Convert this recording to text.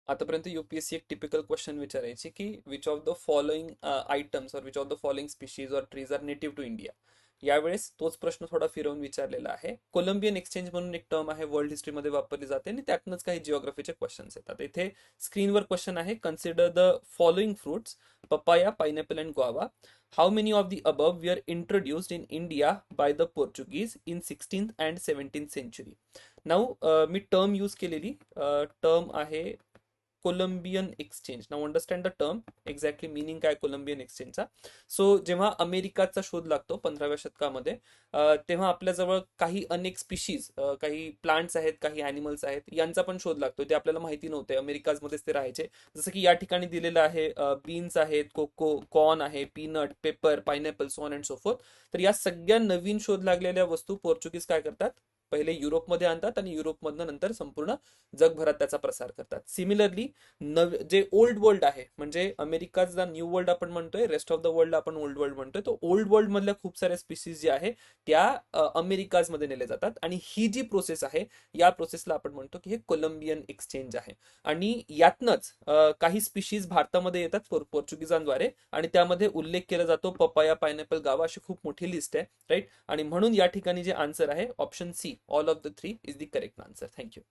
आतापर्यंत यूपीएससी एक typical question विचारायची की which of the following items or which of the following species or trees are native to India. यावेळेस तोच प्रश्न थोडा फिरवून विचारलेला आहे. कोलंबियन एक्सचेंज म्हणून एक टर्म आहे, वर्ल्ड हिस्ट्रीमध्ये वापरली जाते आणि त्यातनंच काही जिओग्राफीचे क्वेश्चन्स येतात. इथे स्क्रीनवर क्वेश्चन आहे, consider the following fruits, papaya, pineapple and guava. How many of the above were introduced in India by the Portuguese in 16th and 17th century. Now मी टर्म यूज केलेली टर्म आहे Columbian exchange. Now understand the term, exactly meaning काय Columbian एक्सचेंजचा. So जेव्हा अमेरिकाचा शोध लागतो 15व्या शतकामध्ये, तेव्हा आपल्याजवळ काही अनेक स्पीशीज, काही प्लांट्स आहेत, काही ॲनिमल्स आहेत, यांचा पण शोध लागतो. ते आपल्याला माहिती नव्हते, अमेरिकामध्येच ते राहायचे. जसं की या ठिकाणी दिलेलं आहे, बीन्स आहेत, कोको, कॉर्न आहे, peanut, paper, pineapple, so on and so fourth. तर या सगळ्या नवीन शोध लागलेल्या वस्तू पोर्चुगीज काय करतात, पहिले युरोपमध्ये आणतात आणि युरोपमधनं नंतर संपूर्ण जगभरात त्याचा प्रसार करतात. सिमिलरली जे ओल्ड वर्ल्ड आहे, म्हणजे अमेरिकाचा न्यू वर्ल्ड आपण म्हणतोय, रेस्ट ऑफ द वर्ल्ड आपण ओल्ड वर्ल्ड म्हणतोय, तो ओल्ड वर्ल्ड मधल्या खूप साऱ्या स्पीसीज जे आहे त्या अमेरिकाज मध्ये नेले जातात. आणि ही जी प्रोसेस आहे, या प्रोसेसला आपण म्हणतो की हे कोलंबियन एक्सचेंज आहे. आणि यातनच काही स्पीशीज भारतामध्ये येतात पोर्चुगीजांद्वारे, आणि त्यामध्ये उल्लेख केला जातो पपाया, पायनॅपल, गावा, अशी खूप मोठी लिस्ट आहे, राईट. आणि म्हणून या ठिकाणी जे आन्सर आहे option C, all of the three is the correct answer. Thank you.